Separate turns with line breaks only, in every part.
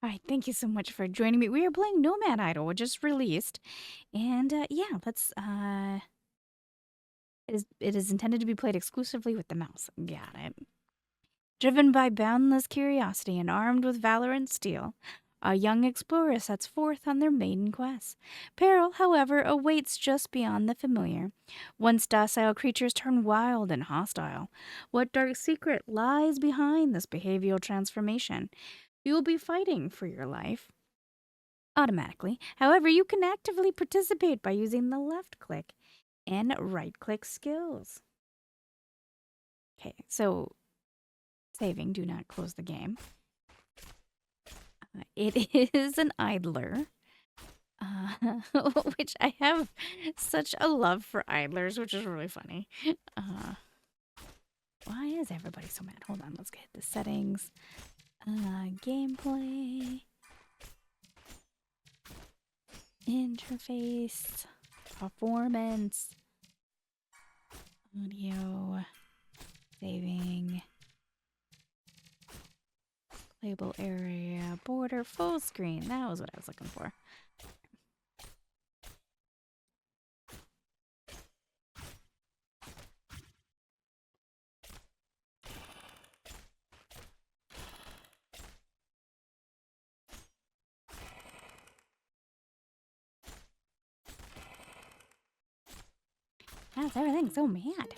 Hi, thank you so much for joining me. We are playing Nomad Idol, which just released, and yeah, let's. It is intended to be played exclusively with the mouse. Got it. Driven by boundless curiosity and armed with valor and steel, a young explorer sets forth on their maiden quest. Peril, however, awaits just beyond the familiar. Once docile creatures turn wild and hostile. What dark secret lies behind this behavioral transformation? You will be fighting for your life automatically. However, you can actively participate by using the left click and right click skills. Okay, so saving, do not close the game. It is an idler, which I have such a love for idlers, which is really funny. Why is everybody so mad? Hold on, let's get the settings. Gameplay, interface, performance, audio, saving, playable area, border, full screen. That was what I was looking for. How's everything so mad?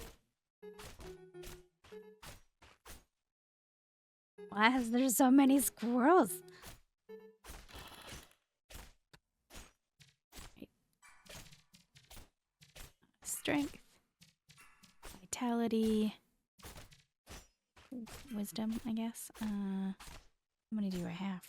Why is there so many squirrels? Strength, vitality, wisdom, I guess. How many do I have?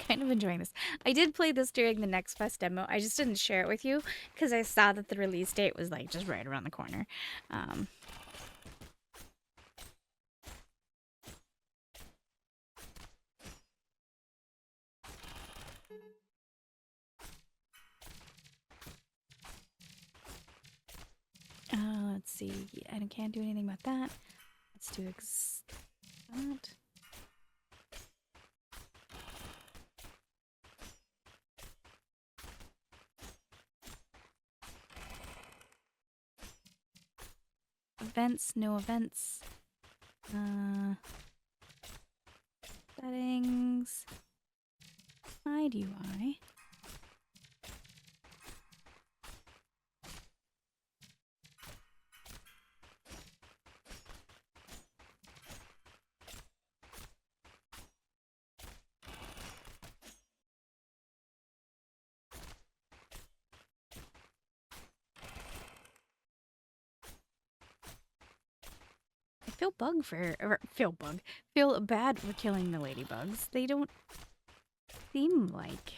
Kind of enjoying this. I did play this during the Next Fest demo. I just didn't share it with you because I saw that the release date was like just right around the corner. Let's see. I can't do anything about that. Let's do that. Events, no events. Settings. Hide UI. Feel bad for killing the ladybugs. They don't seem like.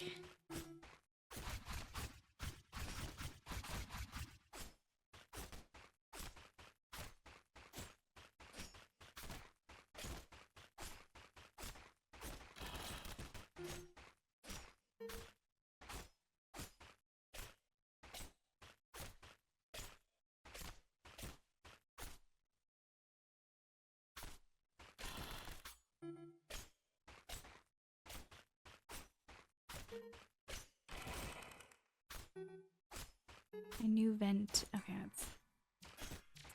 A new vent. Okay, let's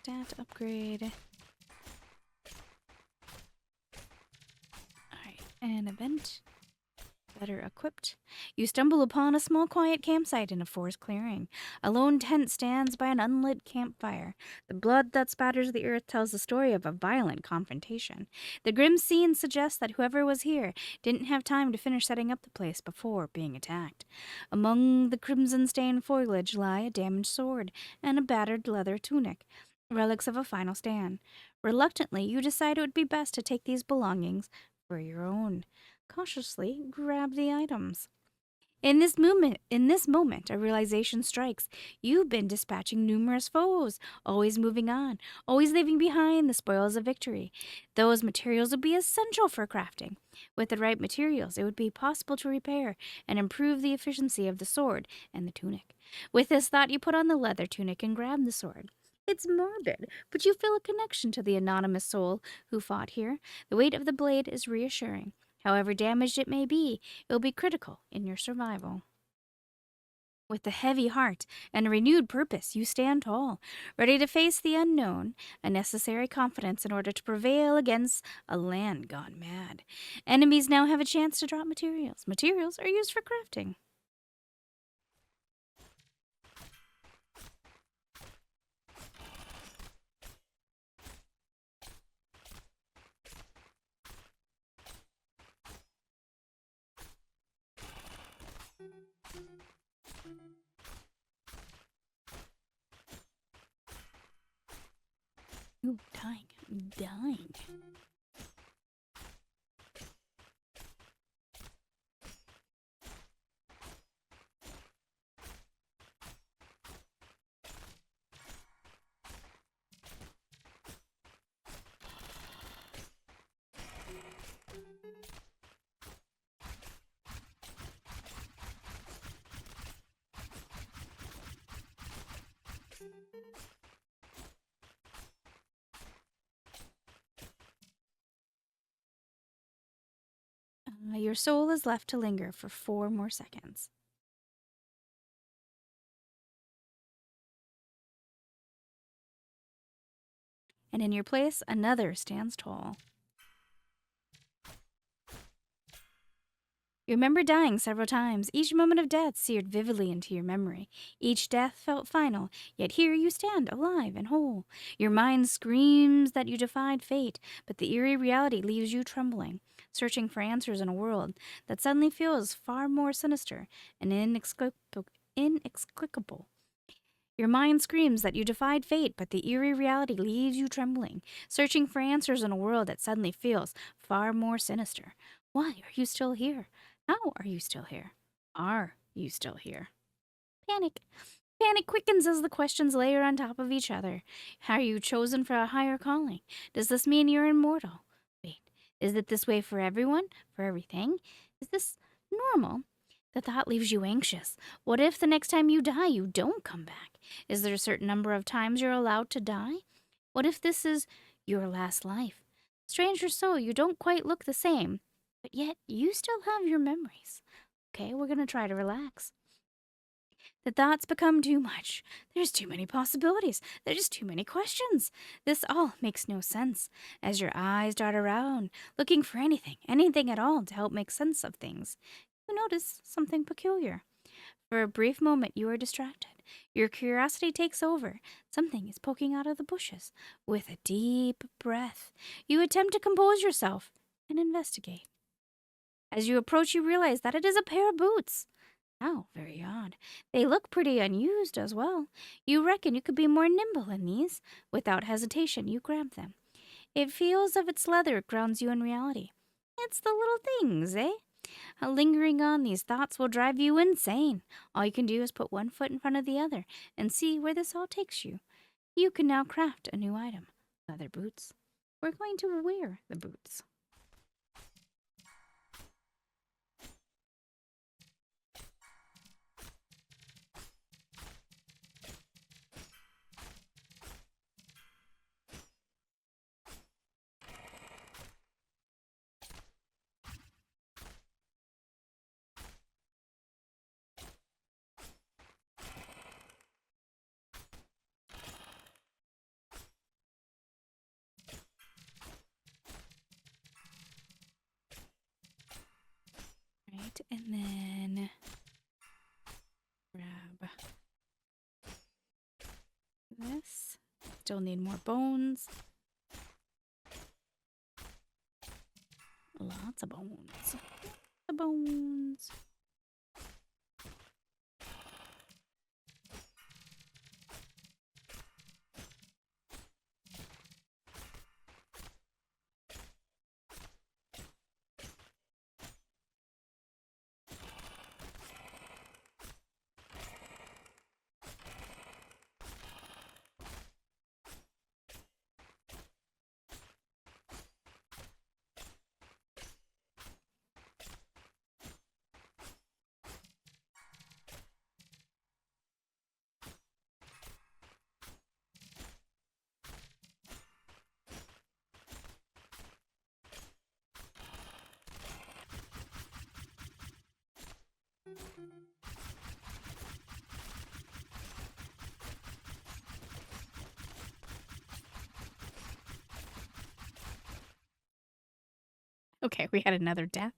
stat upgrade. Alright, and a vent. better equipped. You stumble upon a small quiet campsite in a forest clearing. A lone tent stands by an unlit campfire. The blood that spatters the earth tells the story of a violent confrontation. The grim scene suggests that whoever was here didn't have time to finish setting up the place before being attacked. Among the crimson-stained foliage lie a damaged sword and a battered leather tunic, relics of a final stand. Reluctantly, you decide it would be best to take these belongings for your own. Cautiously grab the items. In this moment, a realization strikes. You've been dispatching numerous foes, always moving on, always leaving behind the spoils of victory. Those materials would be essential for crafting. With the right materials, it would be possible to repair and improve the efficiency of the sword and the tunic. With this thought, you put on the leather tunic and grab the sword. It's morbid, but you feel a connection to the anonymous soul who fought here. The weight of the blade is reassuring. However damaged it may be, it will be critical in your survival. With a heavy heart and a renewed purpose, you stand tall, ready to face the unknown, a necessary confidence in order to prevail against a land gone mad. Enemies now have a chance to drop materials. Materials are used for crafting. Ooh, dying. Your soul is left to linger for 4 more seconds. And in your place, another stands tall. You remember dying several times, each moment of death seared vividly into your memory. Each death felt final, yet here you stand, alive and whole. Your mind screams that you defied fate, but the eerie reality leaves you trembling, searching for answers in a world that suddenly feels far more sinister and inexplicable. Your mind screams that you defied fate, but the eerie reality leaves you trembling, searching for answers in a world that suddenly feels far more sinister. Why are you still here? How are you still here? Are you still here? Panic. Panic quickens as the questions layer on top of each other. Are you chosen for a higher calling? Does this mean you're immortal? Wait, is it this way for everyone? For everything? Is this normal? The thought leaves you anxious. What if the next time you die, you don't come back? Is there a certain number of times you're allowed to die? What if this is your last life? Stranger so, you don't quite look the same, but yet you still have your memories. Okay, we're going to try to relax. The thoughts become too much. There's too many possibilities. There's too many questions. This all makes no sense. As your eyes dart around, looking for anything at all to help make sense of things, you notice something peculiar. For a brief moment, you are distracted. Your curiosity takes over. Something is poking out of the bushes. With a deep breath, you attempt to compose yourself and investigate. As you approach, you realize that it is a pair of boots. How very odd. They look pretty unused as well. You reckon you could be more nimble in these. Without hesitation, you grab them. It feels as if its leather grounds you in reality. It's the little things, eh? Lingering on these thoughts will drive you insane. All you can do is put one foot in front of the other and see where this all takes you. You can now craft a new item. Leather boots. We're going to wear the boots. Still need more bones. Lots of bones. The bones. Okay, we had another death.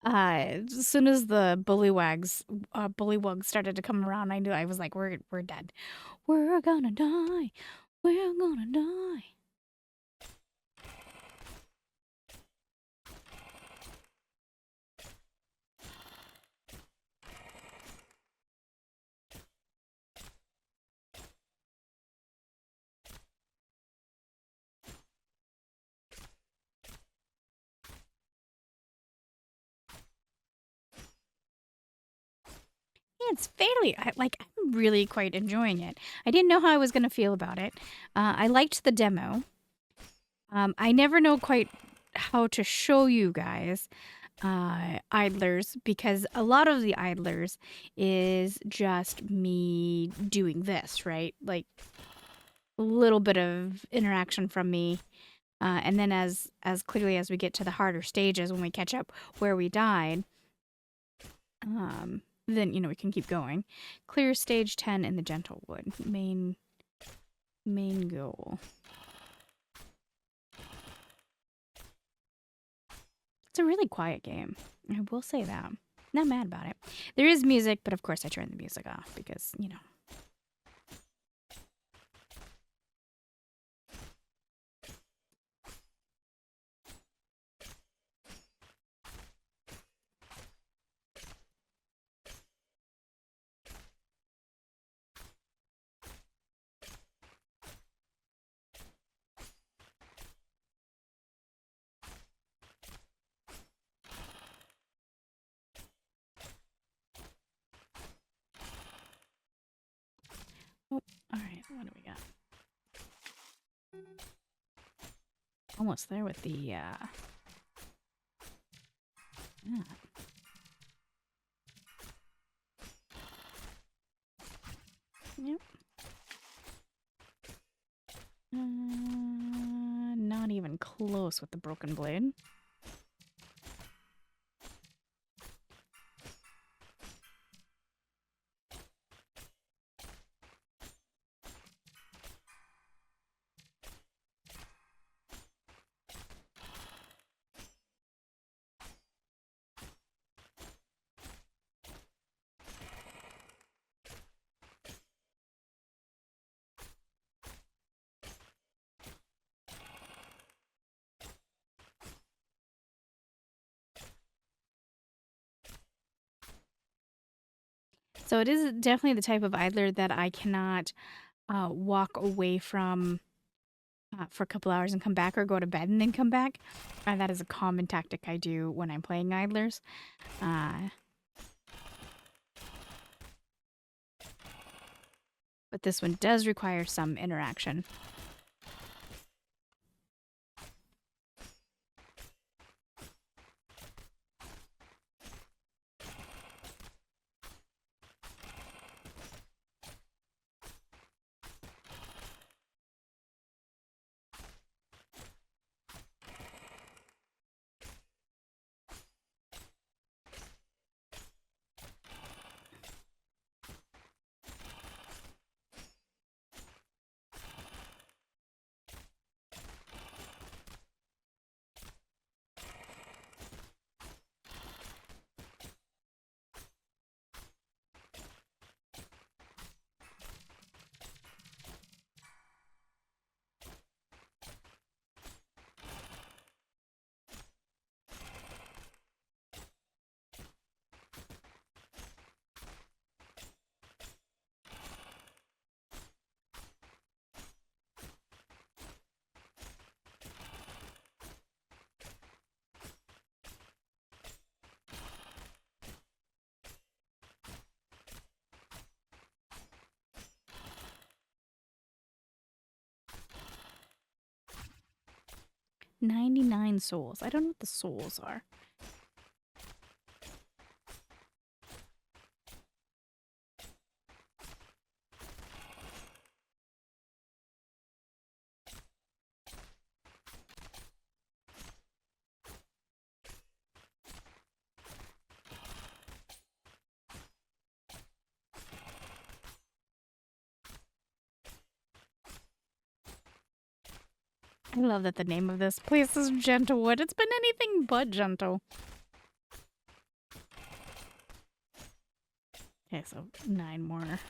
As soon as the bullywugs started to come around, I knew I was like, we're dead. We're gonna die. We're gonna die. It's fairly, I'm really quite enjoying it. I didn't know how I was going to feel about it. I liked the demo. I never know quite how to show you guys idlers, because a lot of the idlers is just me doing this, right? Like a little bit of interaction from me. And then as clearly as we get to the harder stages, when we catch up where we died, then, we can keep going. Clear stage 10 in the Gentle Wood. Main goal. It's a really quiet game. I will say that. Not mad about it. There is music, but of course I turn the music off because, Oh, alright. What do we got? Almost there with the, yeah. Yep. Not even close with the broken blade. So it is definitely the type of idler that I cannot walk away from for a couple hours and come back, or go to bed and then come back. That is a common tactic I do when I'm playing idlers. But this one does require some interaction. 99 souls. I don't know what the souls are. I love that the name of this place is Gentlewood. It's been anything but gentle. Okay, so 9 more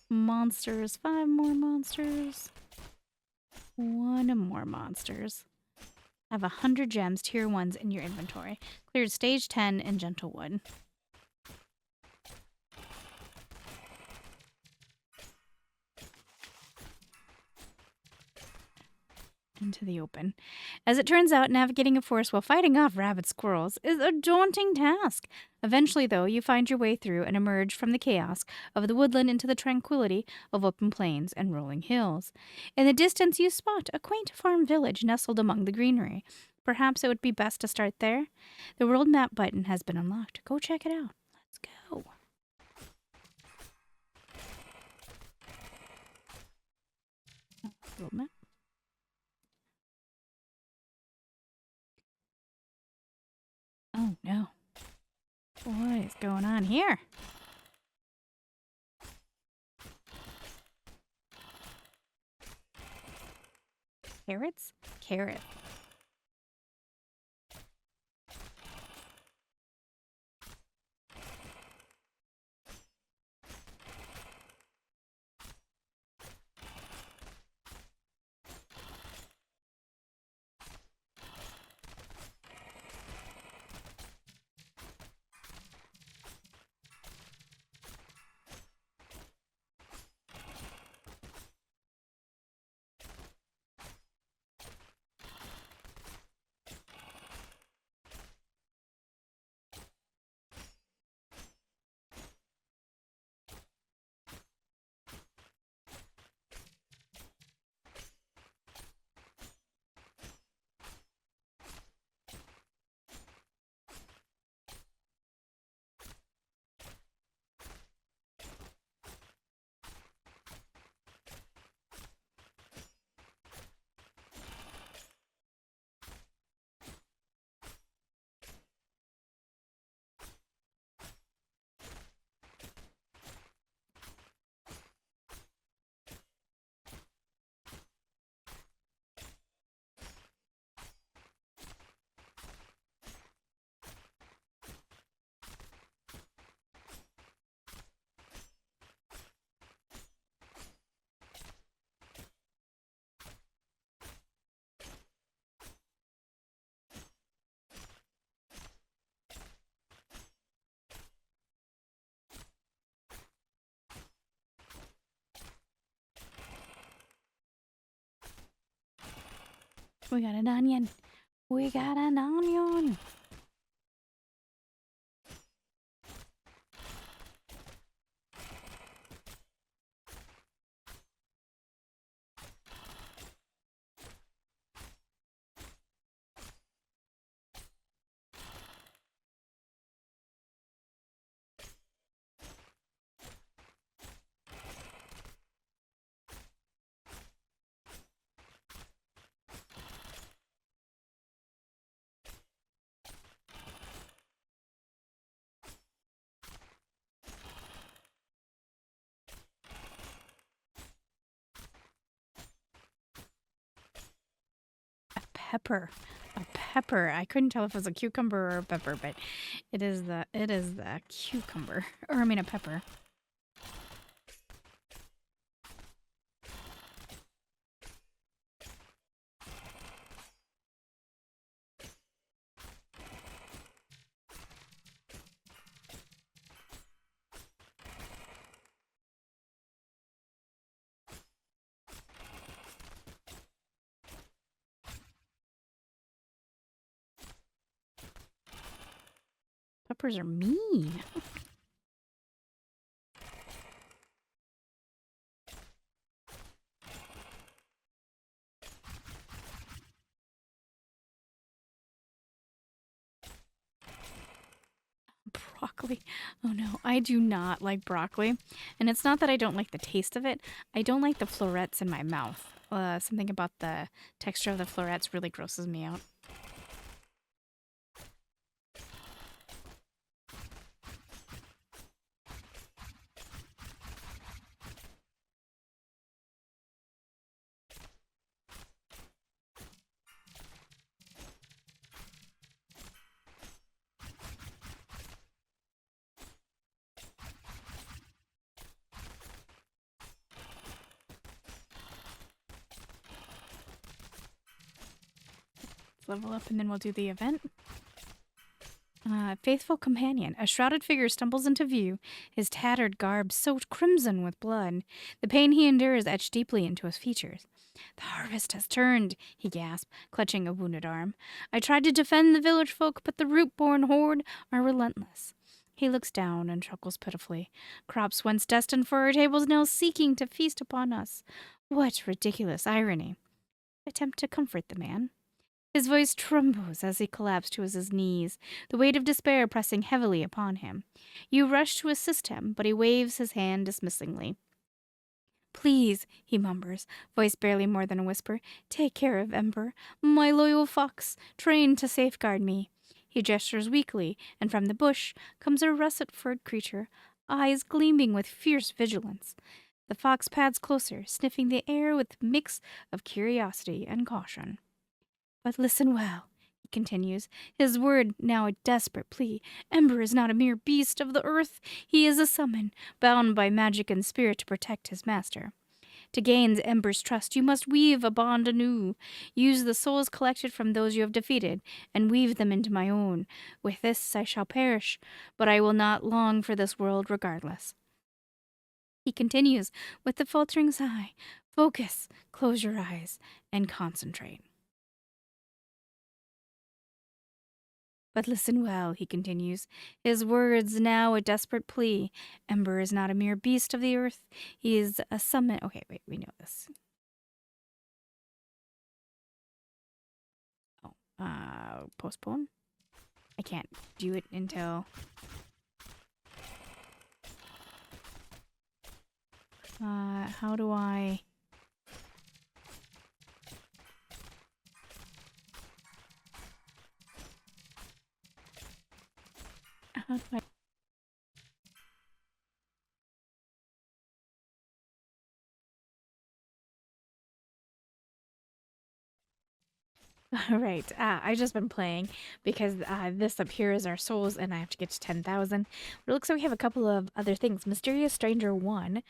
monsters, 5 more monsters, 1 more monsters. Have 100 gems, tier 1s in your inventory. Cleared stage 10 in Gentlewood. Into the open. As it turns out, navigating a forest while fighting off rabid squirrels is a daunting task. Eventually, though, you find your way through and emerge from the chaos of the woodland into the tranquility of open plains and rolling hills. In the distance, you spot a quaint farm village nestled among the greenery. Perhaps it would be best to start there? The world map button has been unlocked. Go check it out. Let's go. World map. Oh no. What is going on here? Carrots? Carrot. We got an onion. We got an onion. Pepper. A pepper. I couldn't tell if it was a cucumber or a pepper, but it is the cucumber. Or I mean a pepper. Peppers are mean. Broccoli. Oh no, I do not like broccoli. And it's not that I don't like the taste of it. I don't like the florets in my mouth. Something about the texture of the florets really grosses me out. Let's level up and then we'll do the event. Faithful companion. A shrouded figure stumbles into view, his tattered garb soaked crimson with blood. The pain he endures etched deeply into his features. The harvest has turned, he gasped, clutching a wounded arm. I tried to defend the village folk, but the root-born horde are relentless. He looks down and chuckles pitifully. Crops once destined for our tables now seeking to feast upon us. What ridiculous irony. Attempt to comfort the man. His voice trembles as he collapses to his knees, the weight of despair pressing heavily upon him. You rush to assist him, but he waves his hand dismissingly. Please, he mumbers, voice barely more than a whisper, take care of Ember, my loyal fox, trained to safeguard me. He gestures weakly, and from the bush comes a russet-furred creature, eyes gleaming with fierce vigilance. The fox pads closer, sniffing the air with a mix of curiosity and caution. But listen well, he continues, his word now a desperate plea. Ember is not a mere beast of the earth. He is a summon, bound by magic and spirit to protect his master. To gain Ember's trust, you must weave a bond anew. Use the souls collected from those you have defeated, and weave them into my own. With this I shall perish, but I will not long for this world regardless. He continues with a faltering sigh. Focus, close your eyes, and concentrate. But listen well, he continues, his words now a desperate plea. Ember is not a mere beast of the earth. He is a summon. Okay, wait, we know this. Oh, postpone? I can't do it until... how do I... How do I... All right, I've just been playing because this up here is our souls and I have to get to 10,000. But it looks like we have a couple of other things. Mysterious Stranger 1.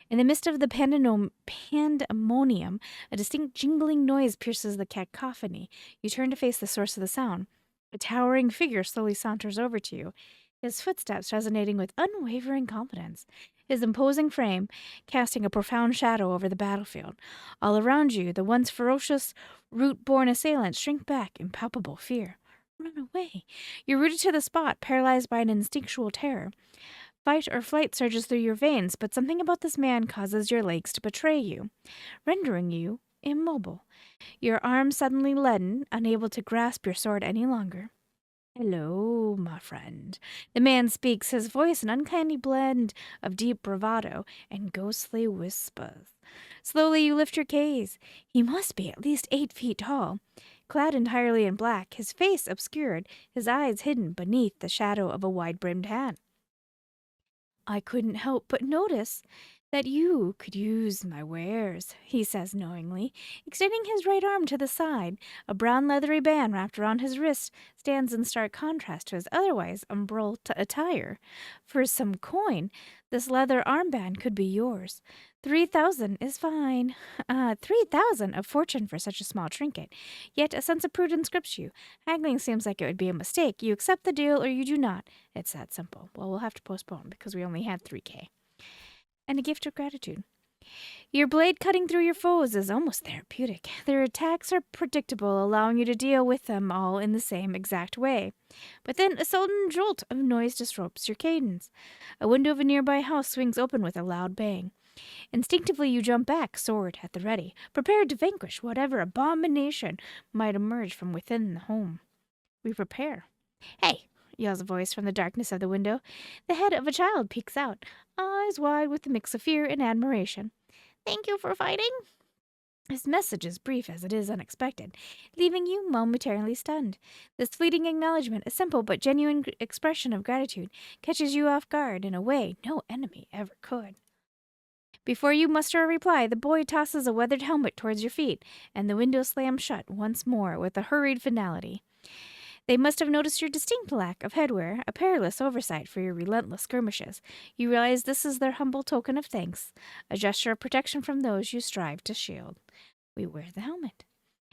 In the midst of the pandemonium, a distinct jingling noise pierces the cacophony. You turn to face the source of the sound. A towering figure slowly saunters over to you, his footsteps resonating with unwavering confidence, his imposing frame casting a profound shadow over the battlefield. All around you, the once ferocious, root-born assailants shrink back in palpable fear. Run away. You're rooted to the spot, paralyzed by an instinctual terror. Fight or flight surges through your veins, but something about this man causes your legs to betray you, rendering you immobile. Your arms suddenly leaden, unable to grasp your sword any longer. Hello, my friend. The man speaks, his voice an uncanny blend of deep bravado and ghostly whispers. Slowly you lift your gaze. He must be at least 8 feet tall. Clad entirely in black, his face obscured, his eyes hidden beneath the shadow of a wide-brimmed hat. I couldn't help but notice that you could use my wares, he says knowingly, extending his right arm to the side. A brown leathery band wrapped around his wrist stands in stark contrast to his otherwise umbrella attire. For some coin, this leather armband could be yours. 3,000 is fine. 3,000 of fortune for such a small trinket. Yet a sense of prudence grips you. Haggling seems like it would be a mistake. You accept the deal or you do not. It's that simple. Well, we'll have to postpone because we only had 3K. And a gift of gratitude. Your blade cutting through your foes is almost therapeutic. Their attacks are predictable, allowing you to deal with them all in the same exact way. But then a sudden jolt of noise disrupts your cadence. A window of a nearby house swings open with a loud bang. Instinctively you jump back, sword at the ready, prepared to vanquish whatever abomination might emerge from within the home. We prepare. Hey, yells a voice from the darkness of the window. The head of a child peeks out, eyes wide with a mix of fear and admiration. Thank you for fighting. His message is brief as it is unexpected, leaving you momentarily stunned. This fleeting acknowledgement, a simple but genuine expression of gratitude, catches you off guard in a way no enemy ever could. Before you muster a reply, the boy tosses a weathered helmet towards your feet, and the window slams shut once more with a hurried finality. They must have noticed your distinct lack of headwear, a perilous oversight for your relentless skirmishes. You realize this is their humble token of thanks, a gesture of protection from those you strive to shield. We wear the helmet.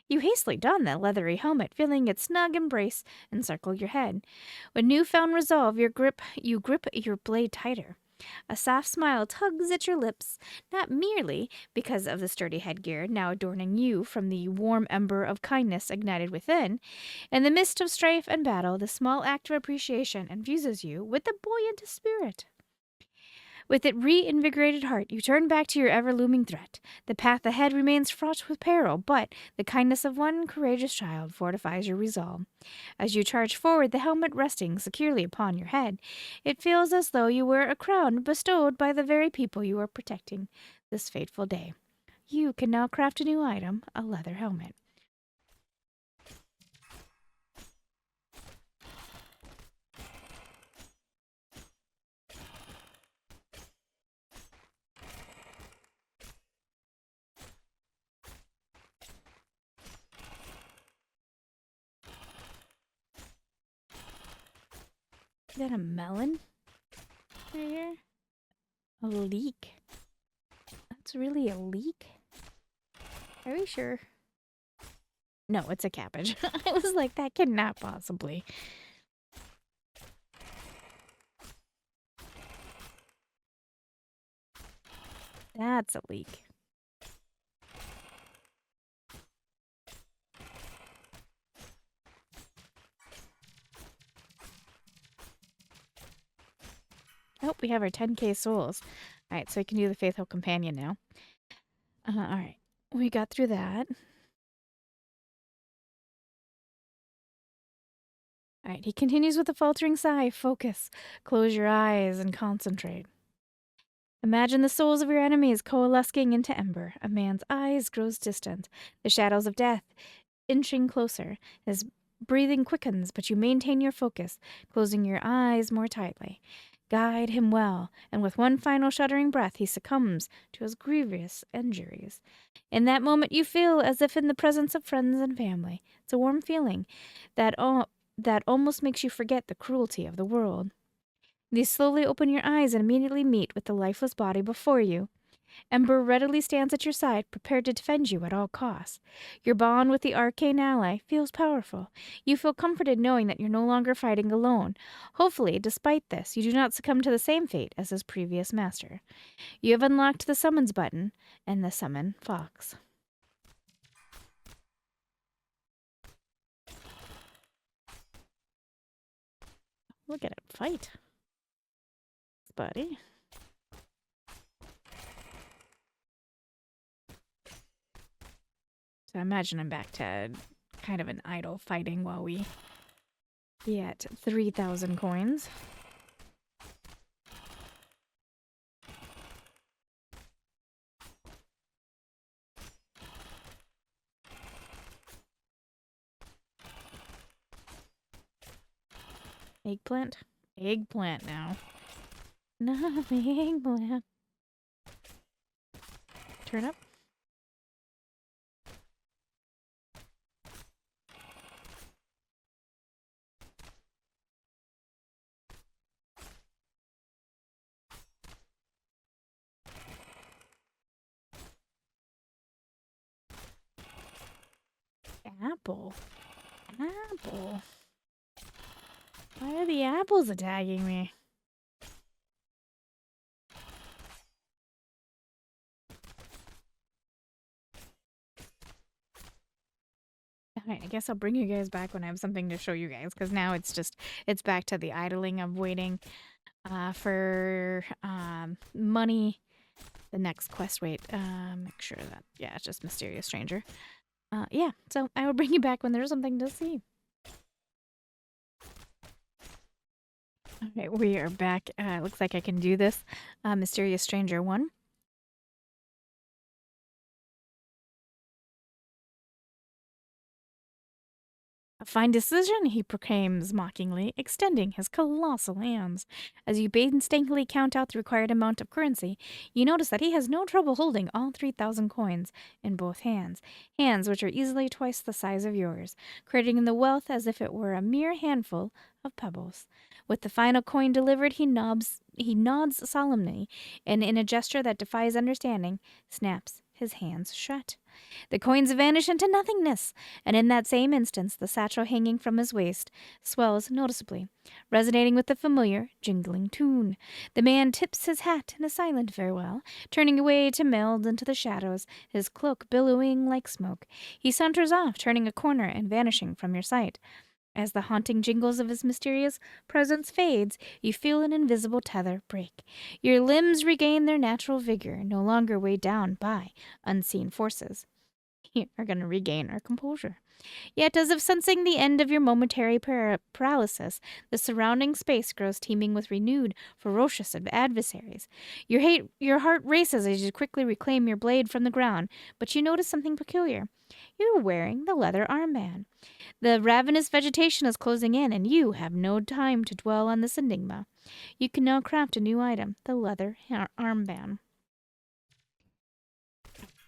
You hastily don the leathery helmet, feeling its snug embrace encircle your head. With newfound resolve, you grip your blade tighter. A soft smile tugs at your lips, not merely because of the sturdy headgear now adorning you from the warm ember of kindness ignited within. In the midst of strife and battle, the small act of appreciation infuses you with a buoyant spirit. With a reinvigorated heart, you turn back to your ever-looming threat. The path ahead remains fraught with peril, but the kindness of one courageous child fortifies your resolve. As you charge forward, the helmet resting securely upon your head, it feels as though you were a crown bestowed by the very people you are protecting this fateful day. You can now craft a new item, a leather helmet. Is that a melon right here? A leek. That's really a leek? Are we sure? No, it's a cabbage. I was like, that cannot possibly. That's a leek. Oh, we have our 10k souls. Alright, so we can do the Faithful Companion now. Alright, we got through that. Alright, he continues with a faltering sigh. Focus. Close your eyes and concentrate. Imagine the souls of your enemies coalescing into ember. A man's eyes grows distant. The shadows of death inching closer. His breathing quickens, but you maintain your focus, closing your eyes more tightly. Guide him well, and with one final shuddering breath, he succumbs to his grievous injuries. In that moment, you feel as if in the presence of friends and family. It's a warm feeling that almost makes you forget the cruelty of the world. You slowly open your eyes and immediately meet with the lifeless body before you. Ember readily stands at your side, prepared to defend you at all costs. Your bond with the arcane ally feels powerful. You feel comforted knowing that you're no longer fighting alone. Hopefully, despite this, you do not succumb to the same fate as his previous master. You have unlocked the summons button and the summon fox. Look at it fight, buddy. So I imagine I'm back to kind of an idle fighting while we get 3,000 coins. Eggplant? Eggplant now. No, eggplant. Turnip? Apple. Apple. Why are the apples attacking me? Alright, I guess I'll bring you guys back when I have something to show you guys, because now it's back to the idling of waiting for money. The next quest, wait, make sure that, yeah, it's just Mysterious Stranger. Yeah, so I will bring you back when there's something to see. Right, we are back. Looks like I can do this. Mysterious Stranger 1. A fine decision, he proclaims mockingly, extending his colossal hands. As you painstakingly count out the required amount of currency, you notice that he has no trouble holding all 3,000 coins in both hands, hands which are easily twice the size of yours, creating the wealth as if it were a mere handful of pebbles. With the final coin delivered, he nods solemnly, and in a gesture that defies understanding, snaps his hands shut. The coins vanish into nothingness, and in that same instant the satchel hanging from his waist swells noticeably, resonating with the familiar, jingling tune. The man tips his hat in a silent farewell, turning away to meld into the shadows, his cloak billowing like smoke. He saunters off, turning a corner and vanishing from your sight. As the haunting jingles of his mysterious presence fades, you feel an invisible tether break. Your limbs regain their natural vigor, no longer weighed down by unseen forces. We are going to regain our composure. Yet, as if sensing the end of your momentary paralysis, the surrounding space grows teeming with renewed, ferocious adversaries. Your heart races as you quickly reclaim your blade from the ground, but you notice something peculiar. You are wearing the leather armband. The ravenous vegetation is closing in, and you have no time to dwell on this enigma. You can now craft a new item, the leather armband.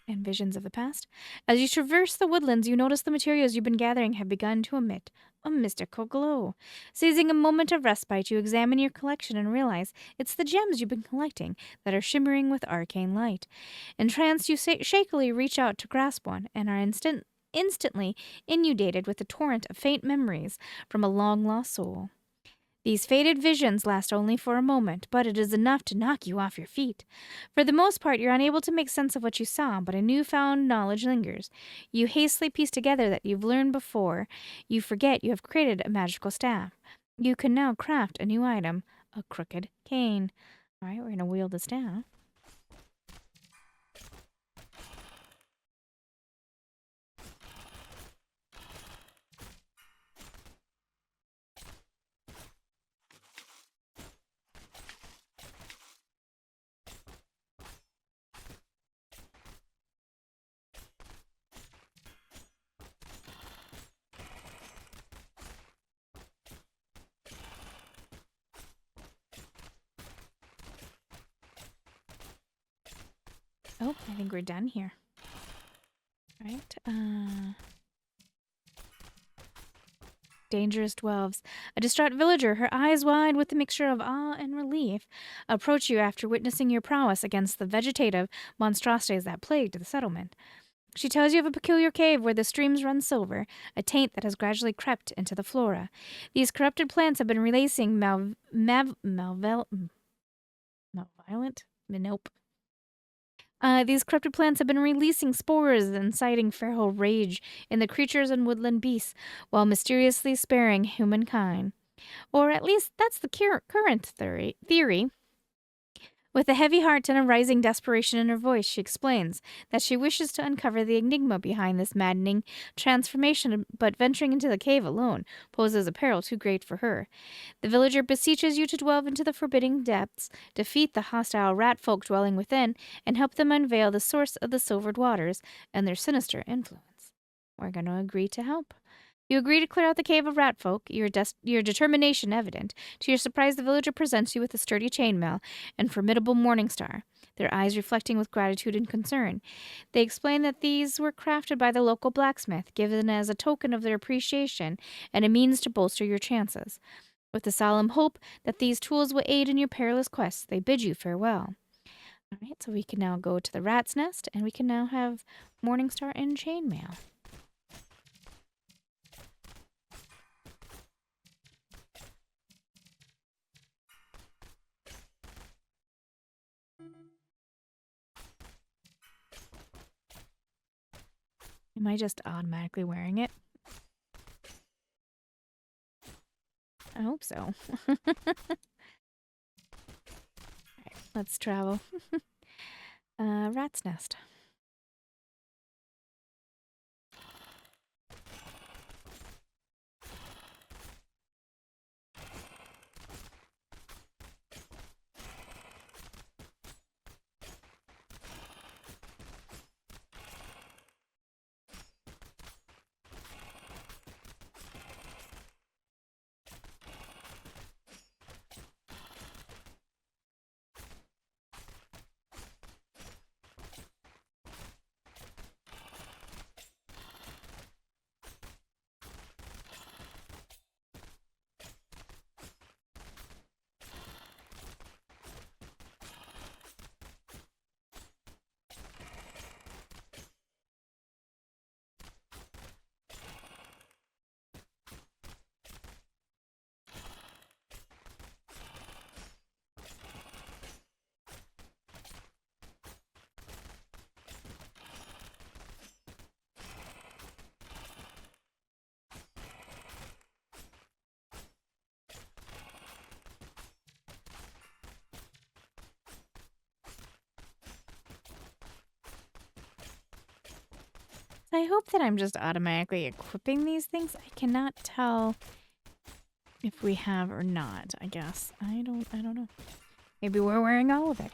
And visions of the past. As you traverse the woodlands, you notice the materials you've been gathering have begun to emit a mystical glow. Seizing a moment of respite, you examine your collection and realize it's the gems you've been collecting that are shimmering with arcane light. Entranced, you shakily reach out to grasp one and are instantly inundated with a torrent of faint memories from a long-lost soul. These faded visions last only for a moment, but it is enough to knock you off your feet. For the most part, you're unable to make sense of what you saw, but a newfound knowledge lingers. You hastily piece together that you've learned before. You forget you have created a magical staff. You can now craft a new item, a crooked cane. All right, we're going to wield the staff. Oh, I think we're done here. All right. Dangerous dwells. A distraught villager, her eyes wide with a mixture of awe and relief, approach you after witnessing your prowess against the vegetative monstrosities that plagued the settlement. She tells you of a peculiar cave where the streams run silver, a taint that has gradually crept into the flora. These corrupted plants have been releasing malevolent? Nope. These corrupted plants have been releasing spores, inciting feral rage in the creatures and woodland beasts, while mysteriously sparing humankind. Or at least that's the current theory. With a heavy heart and a rising desperation in her voice, she explains that she wishes to uncover the enigma behind this maddening transformation, but venturing into the cave alone poses a peril too great for her. The villager beseeches you to delve into the forbidding depths, defeat the hostile rat folk dwelling within, and help them unveil the source of the silvered waters and their sinister influence. We're going to agree to help. You agree to clear out the cave of rat folk, your determination evident. To your surprise, the villager presents you with a sturdy chainmail and formidable morning star, their eyes reflecting with gratitude and concern. They explain that these were crafted by the local blacksmith, given as a token of their appreciation and a means to bolster your chances. With the solemn hope that these tools will aid in your perilous quest, they bid you farewell. All right, so we can now go to the rat's nest, and we can now have Morningstar and chainmail. Am I just automatically wearing it? I hope so. Alright, let's travel. Rat's nest. I hope that I'm just automatically equipping these things. I cannot tell if we have or not, I guess. I don't know. Maybe we're wearing all of it.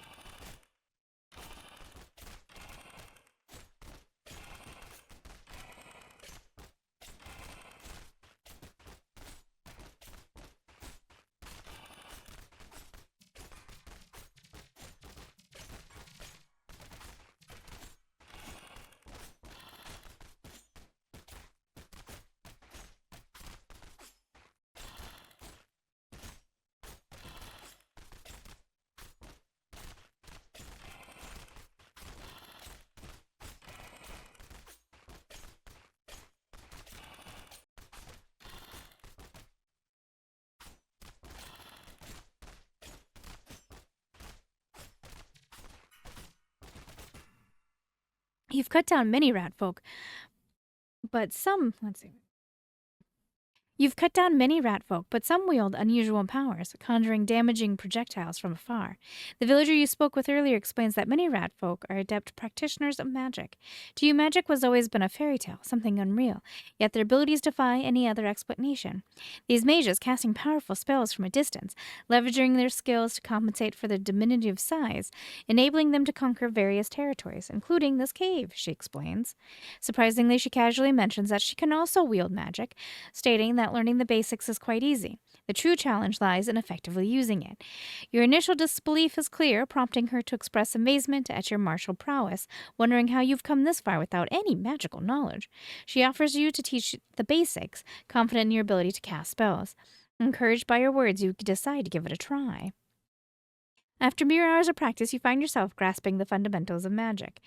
You've cut down many rat folk, but some, let's see. You've cut down many rat folk, but some wield unusual powers, conjuring damaging projectiles from afar. The villager you spoke with earlier explains that many rat folk are adept practitioners of magic. To you, magic has always been a fairy tale, something unreal, yet their abilities defy any other explanation. These mages casting powerful spells from a distance, leveraging their skills to compensate for their diminutive size, enabling them to conquer various territories, including this cave, she explains. Surprisingly, she casually mentions that she can also wield magic, stating that learning the basics is quite easy. The true challenge lies in effectively using it. Your initial disbelief is clear, prompting her to express amazement at your martial prowess, wondering how you've come this far without any magical knowledge. She offers you to teach the basics, confident in your ability to cast spells. Encouraged by her words, you decide to give it a try. After mere hours of practice, you find yourself grasping the fundamentals of magic.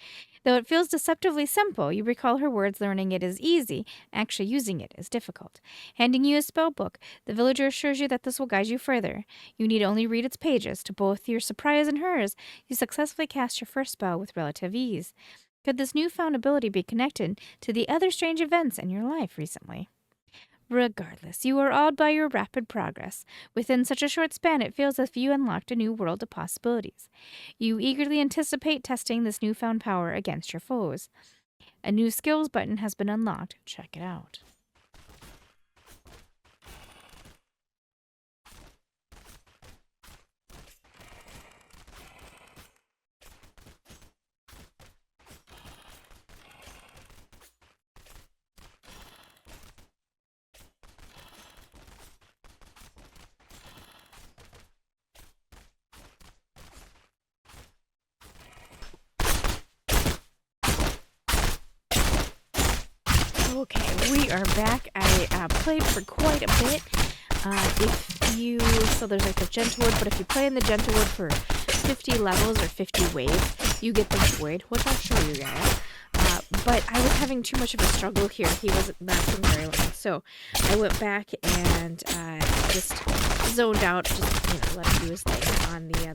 Though it feels deceptively simple, you recall her words learning it is easy, actually using it is difficult. Handing you a spell book, the villager assures you that this will guide you further. You need only read its pages. To both your surprise and hers, you successfully cast your first spell with relative ease. Could this newfound ability be connected to the other strange events in your life recently? Regardless, you are awed by your rapid progress. Within such a short span, it feels as if you unlocked a new world of possibilities. You eagerly anticipate testing this newfound power against your foes. A new skills button has been unlocked. Check it out. Okay, we are back. I played for quite a bit. So there's like the Gentlewood, but if you play in the Gentlewood for 50 levels or 50 waves, you get the Void, which I'll show you guys. But I was having too much of a struggle here. He wasn't lasting very long, so I went back and just zoned out, just let him do his thing on the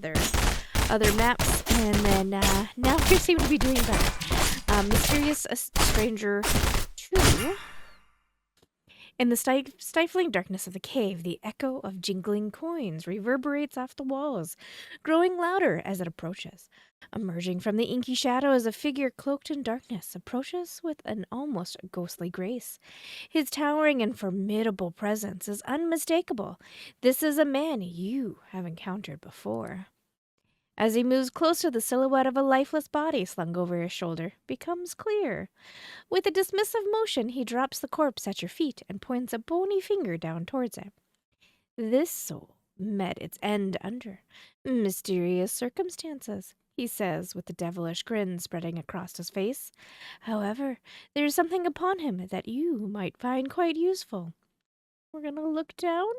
other maps, and then now he seems to be doing better. Mysterious Stranger 2. In the stifling darkness of the cave, the echo of jingling coins reverberates off the walls, growing louder as it approaches. Emerging from the inky shadows, a figure cloaked in darkness approaches with an almost ghostly grace. His towering and formidable presence is unmistakable. This is a man you have encountered before. As he moves closer, the silhouette of a lifeless body slung over his shoulder becomes clear. With a dismissive motion, he drops the corpse at your feet and points a bony finger down towards it. This soul met its end under mysterious circumstances, he says with a devilish grin spreading across his face. However, there is something upon him that you might find quite useful. We're gonna look down?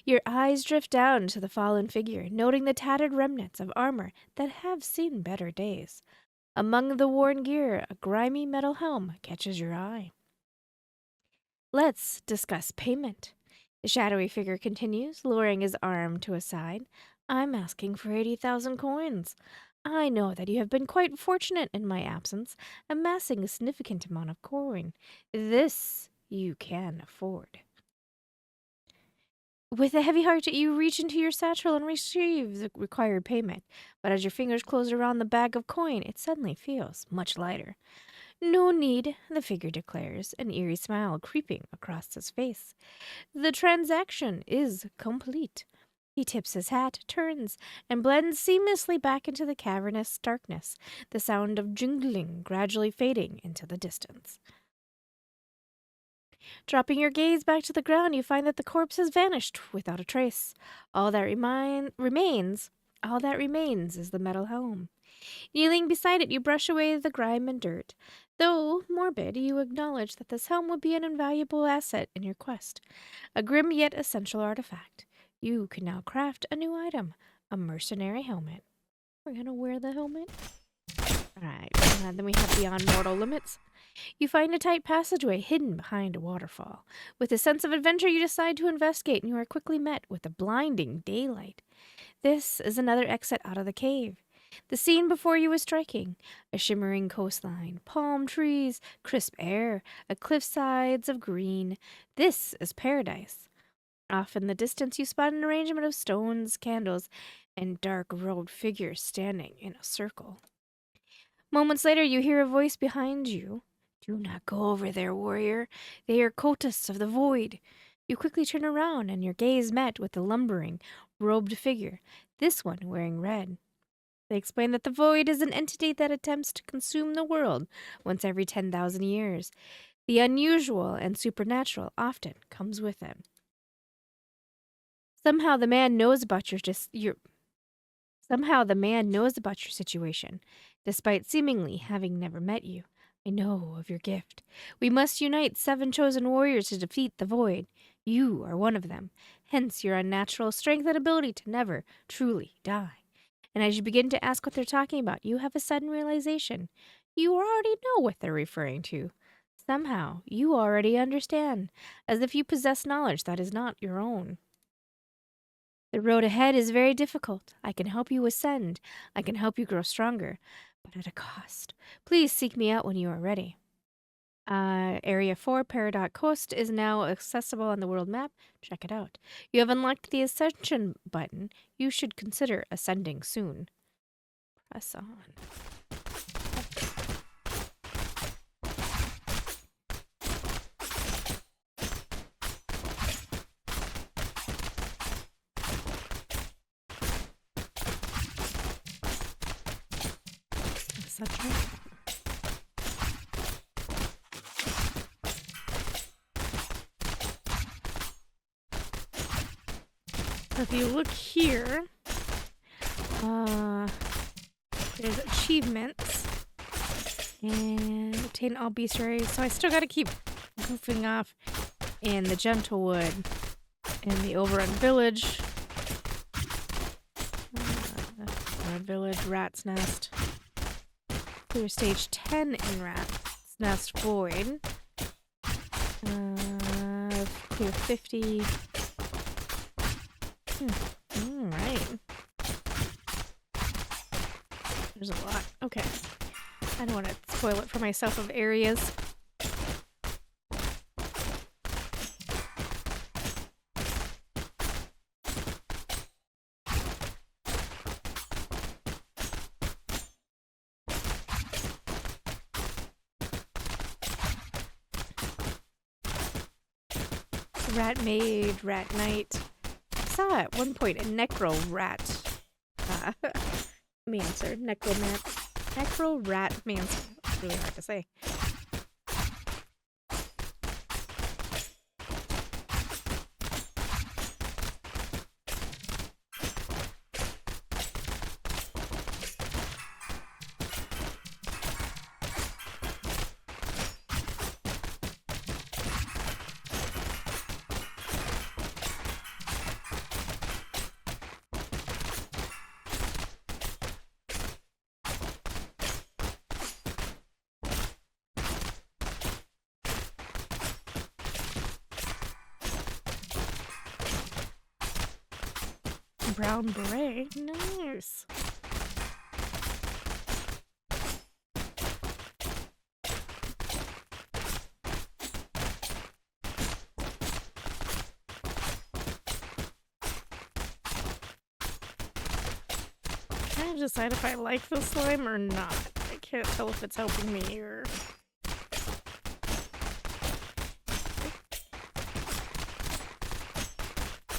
Your eyes drift down to the fallen figure, noting the tattered remnants of armor that have seen better days. Among the worn gear, a grimy metal helm catches your eye. Let's discuss payment. The shadowy figure continues, lowering his arm to his side. I'm asking for 80,000 coins. I know that you have been quite fortunate in my absence, amassing a significant amount of coin. This you can afford. With a heavy heart, you reach into your satchel and retrieve the required payment. But as your fingers close around the bag of coin, it suddenly feels much lighter.
No need, the figure declares, an eerie smile creeping across his face. The transaction is complete. He tips his hat, turns, and blends seamlessly back into the cavernous darkness, the sound of jingling gradually fading into the distance. Dropping your gaze back to the ground, you find that the corpse has vanished without a trace. All that remains is the metal helm. Kneeling beside it, you brush away the grime and dirt. Though morbid, you acknowledge that this helm would be an invaluable asset in your quest, a grim yet essential artifact. You can now craft a new item, a mercenary helmet. We're gonna wear the helmet. Alright, and then we have Beyond Mortal Limits. You find a tight passageway hidden behind a waterfall. With a sense of adventure, you decide to investigate, and you are quickly met with a blinding daylight. This is another exit out of the cave. The scene before you is striking. A shimmering coastline, palm trees, crisp air, a cliff sides of green. This is paradise. Off in the distance, you spot an arrangement of stones, candles, and dark-robed figures standing in a circle. Moments later, you hear a voice behind you. Do not go over there, warrior. They are cultists of the void. You quickly turn around, and your gaze met with the lumbering, robed figure, this one wearing red. They explain that the void is an entity that attempts to consume the world once every 10,000 years. The unusual and supernatural often comes with it. Somehow the man knows about your situation, despite seemingly having never met you. I know of your gift. We must unite 7 chosen warriors to defeat the void. You are one of them, hence your unnatural strength and ability to never truly die. And as you begin to ask what they're talking about, you have a sudden realization. You already know what they're referring to. Somehow, you already understand, as if you possess knowledge that is not your own. The road ahead is very difficult. I can help you ascend. I can help you grow stronger, but at a cost. Please seek me out when you are ready. Area 4, Peridot Coast, is now accessible on the world map. Check it out. You have unlocked the Ascension button. You should consider ascending soon. Press on. Ascension. If you look here, there's achievements and obtain all bestiaries. So I still got to keep goofing off in the Gentlewood and the Overrun Village. Rat's Nest. Clear stage 10 in Rat's Nest Void. Clear 50. Alright. There's a lot. Okay. I don't want to spoil it for myself of areas. Rat Maid, Rat Knight. I saw at one point a Necro Rat Mancer. Necro Rat Mancer. It's really hard to say. Brown beret. Nice. I have to decide if I like the slime or not. I can't tell if it's helping me or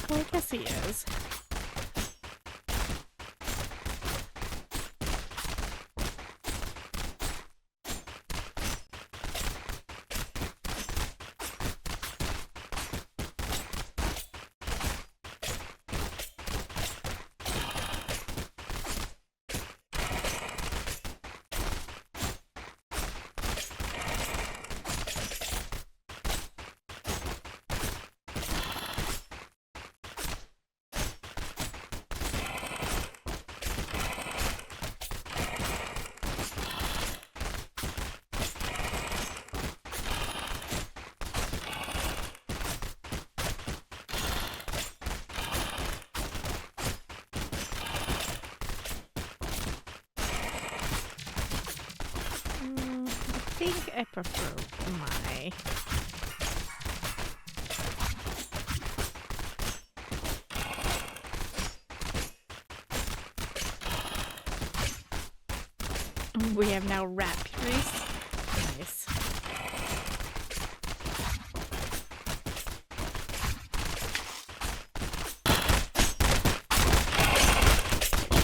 Well, I guess he is. I think I prefer my... We have now rat purees. Nice.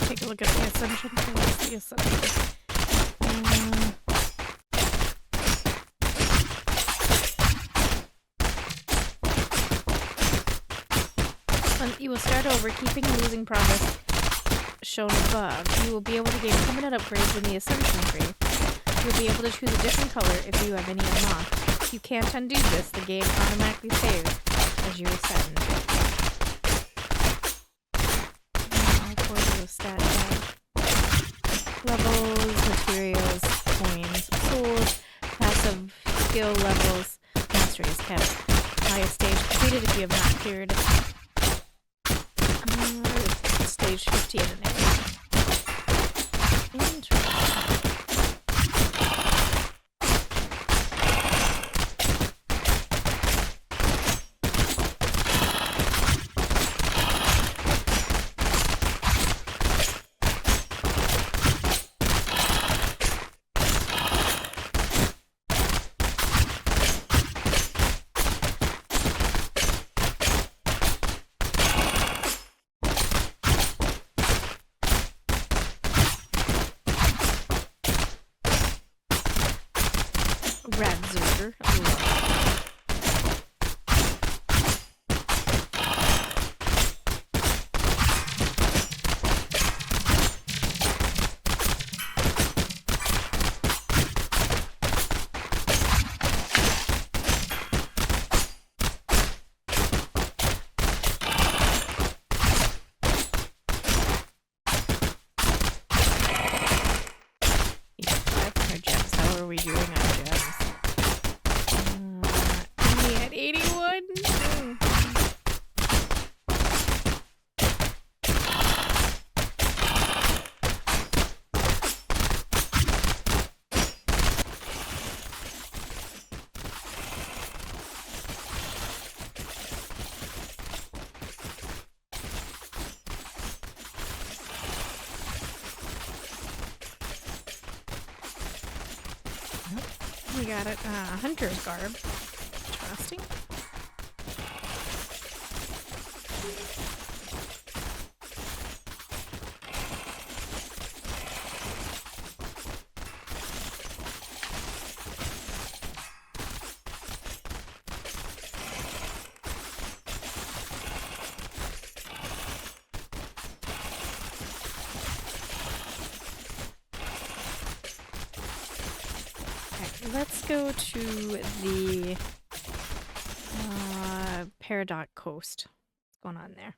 Take a look at the assumption. What's the assumption? You will start over, keeping and losing progress shown above. You will be able to gain permanent upgrades in the assumption tree. You'll be able to choose a different color if you have any unlocked. If you can't undo this, the game automatically saves as you ascend. I'll pour the stat down. Levels, materials, coins, souls, passive skill levels, mastery is kept. Highest stage completed if you have not cleared stage 15 in it. Interesting. Radzooter. How are we doing on gems? Me at 81? We got it. Hunter's garb. Interesting. Let's go to the Paradox Coast. What's going on there?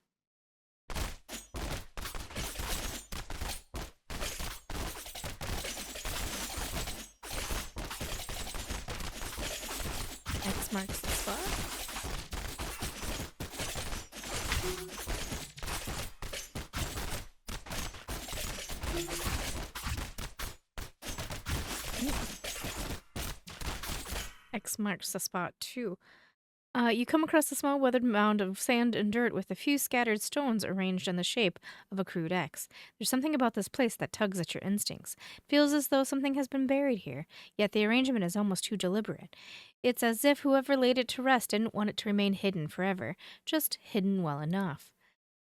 X marks the spot. X marks the spot too. You come across a small weathered mound of sand and dirt with a few scattered stones arranged in the shape of a crude X. There's something about this place that tugs at your instincts. It feels as though something has been buried here, yet the arrangement is almost too deliberate. It's as if whoever laid it to rest didn't want it to remain hidden forever, just hidden well enough.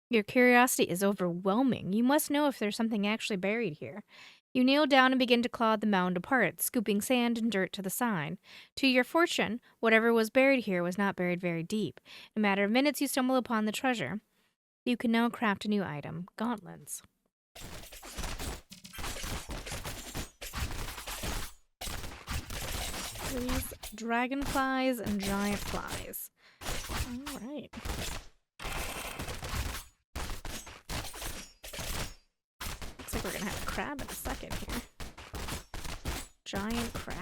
Your curiosity is overwhelming. You must know if there's something actually buried here. You kneel down and begin to claw the mound apart, scooping sand and dirt to the side. To your fortune, whatever was buried here was not buried very deep. In a matter of minutes, you stumble upon the treasure. You can now craft a new item, gauntlets. These dragonflies and giant flies. All right. Looks like we're gonna have a crab in a second here. Giant crab.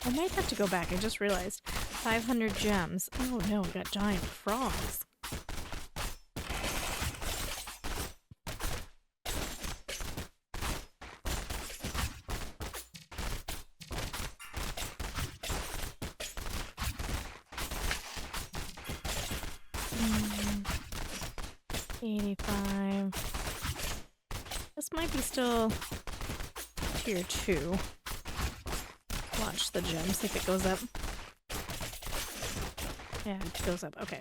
I might have to go back. I just realized 500 gems. Oh no, we got giant frogs. Mm, 85. This might be still tier 2. Watch the gem, see if it goes up. Yeah, it goes up. Okay.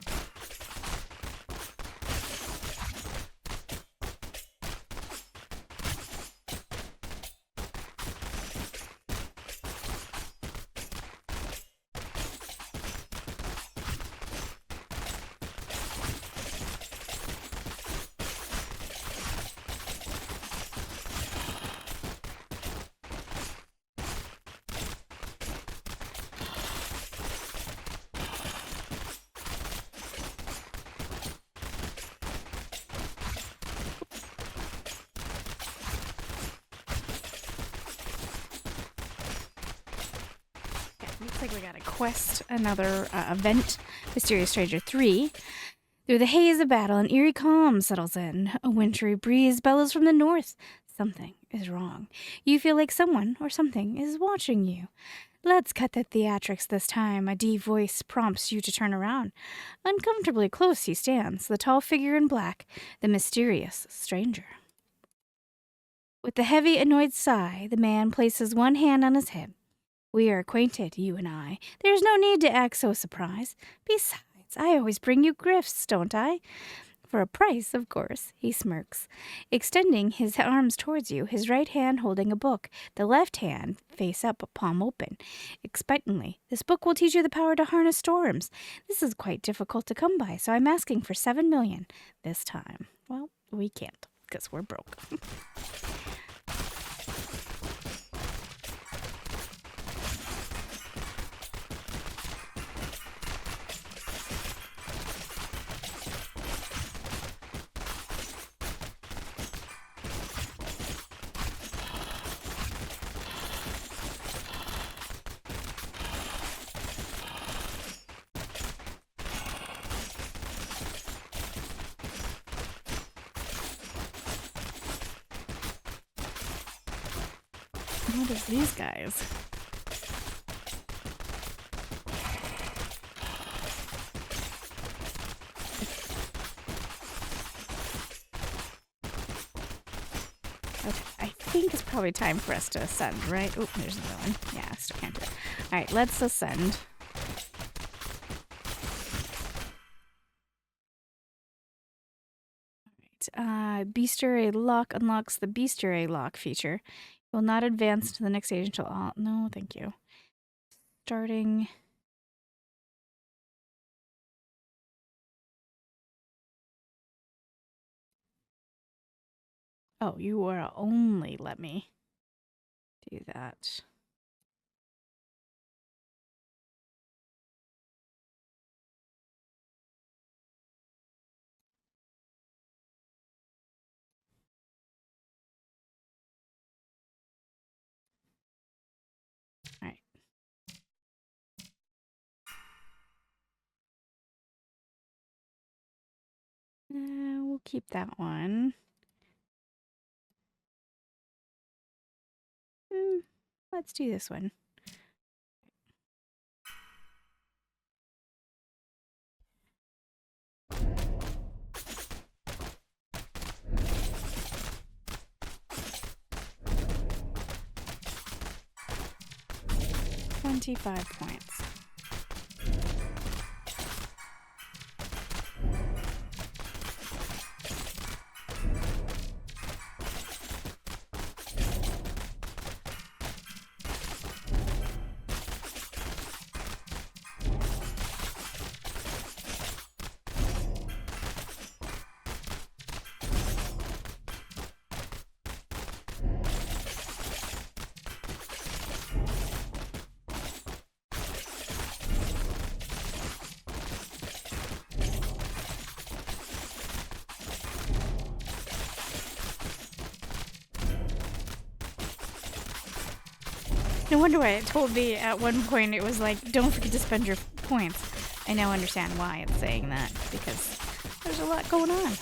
Looks like we got a quest, another event, Mysterious Stranger 3. Through the haze of battle, an eerie calm settles in. A wintry breeze bellows from the north. Something is wrong. You feel like someone or something is watching you. Let's cut the theatrics this time. A deep voice prompts you to turn around. Uncomfortably close he stands, the tall figure in black, the mysterious stranger. With a heavy, annoyed sigh, the man places one hand on his hip. We are acquainted, you and I. There's no need to act so surprised. Besides, I always bring you gifts, don't I? For a price, of course, he smirks, extending his arms towards you, his right hand holding a book, the left hand face up, palm open. Expectantly, this book will teach you the power to harness storms. This is quite difficult to come by, so I'm asking for 7 million this time. Well, we can't, because we're broke. What is these guys? Okay, I think it's probably time for us to ascend, right? Oh, there's another one. Yeah, I still can't do it. All right, let's ascend. All right, Bestiary Lock unlocks the Bestiary Lock feature. Will not advance to the next stage until all. No, thank you. Starting. Oh, you will only let me do that. All right.
We'll keep that one. Let's do this one. $25 points. No wonder why it told me at one point it was like, don't forget to spend your points. I now understand why it's saying that, because there's a lot going on.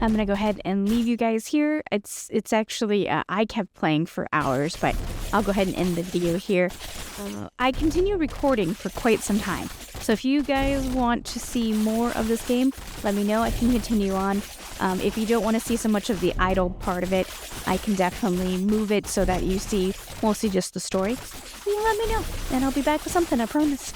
I'm gonna go ahead and leave you guys here. It's actually I kept playing for hours, but I'll go ahead and end the video here. I continue recording for quite some time, so if you guys want to see more of this game, let me know. I can continue on. If you don't want to see so much of the idle part of it, I can definitely move it so that you see mostly just the story. You let me know, and I'll be back with something, I promise.